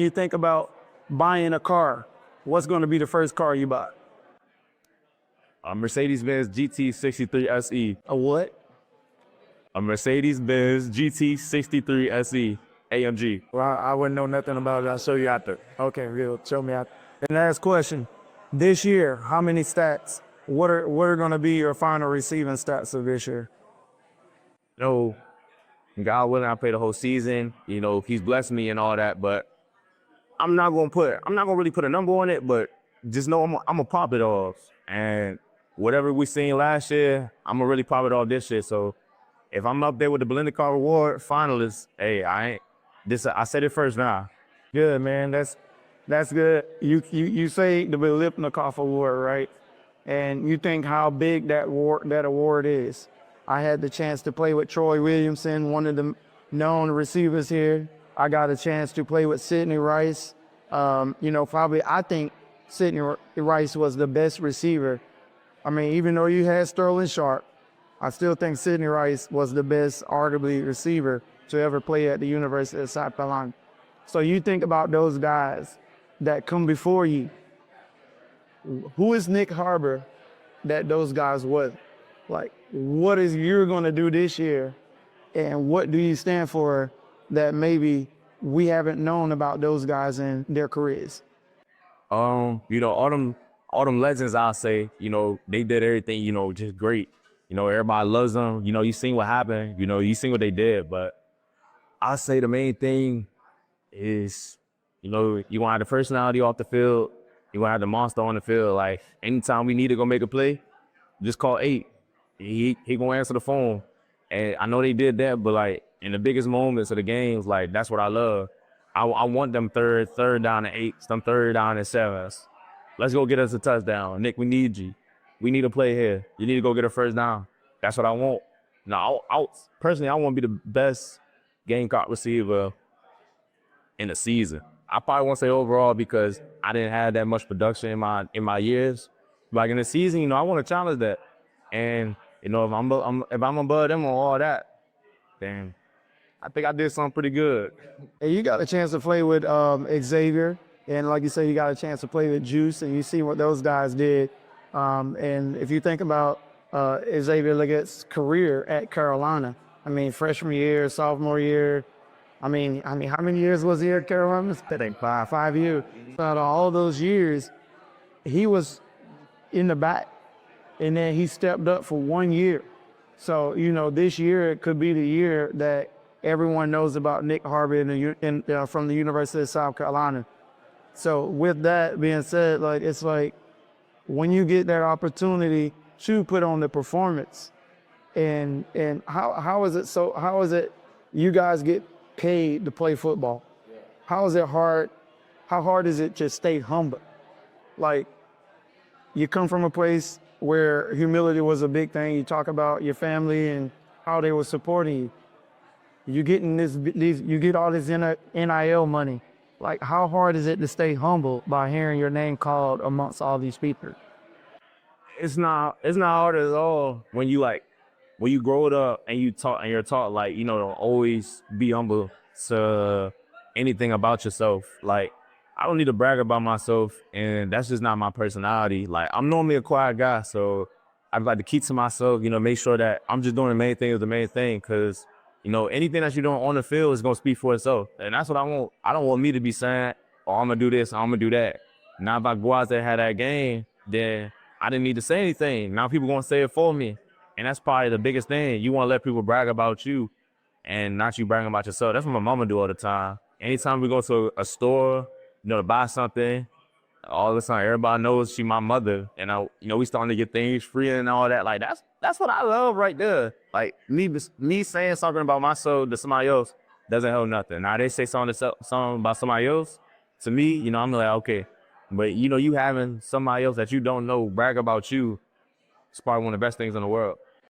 You think about buying a car, what's going to be the first car you buy? A Mercedes-Benz GT63 SE. A what? A Mercedes-Benz GT63 SE AMG. Well, I wouldn't know nothing about it. I'll show you out there. Okay, real. Show me out. And last question. This year, how many stats? What are going to be your final receiving stats of this year? God willing, I play the whole season. He's blessed me and all that, but I'm not gonna really put a number on it, but just know I'm gonna pop it off. And whatever we seen last year, I'm gonna really pop it off this year. So if I'm up there with the Blended Car Award finalists, hey, I said it first now. Good, man. That's good. You say the Blended Award, right? And you think how big that award is. I had the chance to play with Troy Williamson, one of the known receivers here. I got a chance to play with Sidney Rice. Probably I think Sidney Rice was the best receiver. I mean, even though you had Sterling Sharp, I still think Sidney Rice was the best, arguably, receiver to ever play at the University of South Carolina. So you think about those guys that come before you. Who is Nyck Harbor that those guys was? Like, what is you're going to do this year, and what do you stand for that maybe we haven't known about those guys in their careers? All them legends, I'll say, they did everything, just great. Everybody loves them. You seen what happened. You seen what they did. But I say the main thing is, you want to have the personality off the field. You want to have the monster on the field. Like, anytime we need to go make a play, just call 8. He gonna answer the phone. And I know they did that, but like in the biggest moments of the games, like that's what I love. I want them third down and 8s, them third down and 7s. Let's go get us a touchdown. Nyck, we need you. We need a play here. You need to go get a first down. That's what I want. Now, personally, I want to be the best Gamecock receiver in the season. I probably won't say overall because I didn't have that much production in my years. Like in the season, I want to challenge that. And if I'm above them on all that, then I think I did something pretty good. And you got a chance to play with Xavier, and like you said, you got a chance to play with Juice, and you see what those guys did. And if you think about Xavier Leggett's career at Carolina, I mean, freshman year, sophomore year, I mean, how many years was he at Carolina? I think 5 years. Out of all those years, he was in the back, and then he stepped up for 1 year. So, this year it could be the year that everyone knows about Nyck Harbor from the University of South Carolina. So with that being said, it's like when you get that opportunity to put on the performance, and how is it you guys get paid to play football? How is it hard? How hard is it to stay humble? Like, you come from a place where humility was a big thing. You talk about your family and how they were supporting you. You get all this NIL money. Like, how hard is it to stay humble by hearing your name called amongst all these people? It's not hard at all when you grow it up and you're taught like, to always be humble to anything about yourself. Like, I don't need to brag about myself, and that's just not my personality. Like, I'm normally a quiet guy, so I'd like to keep to myself, make sure that I'm just doing the main thing is the main thing, because, anything that you're doing on the field is going to speak for itself. And that's what I want. I don't want me to be saying, oh, I'm going to do this, I'm going to do that. Now, if I go out there and have that game, then I didn't need to say anything. Now people going to say it for me. And that's probably the biggest thing. You want to let people brag about you and not you bragging about yourself. That's what my mama do all the time. Anytime we go to a store, to buy something, all of a sudden everybody knows she my mother. And we starting to get things free and all that. Like, that's what I love right there. Like, me saying something about myself to somebody else doesn't help nothing. Now they say something about somebody else, to me, I'm like, okay. But you having somebody else that you don't know brag about you, it's probably one of the best things in the world.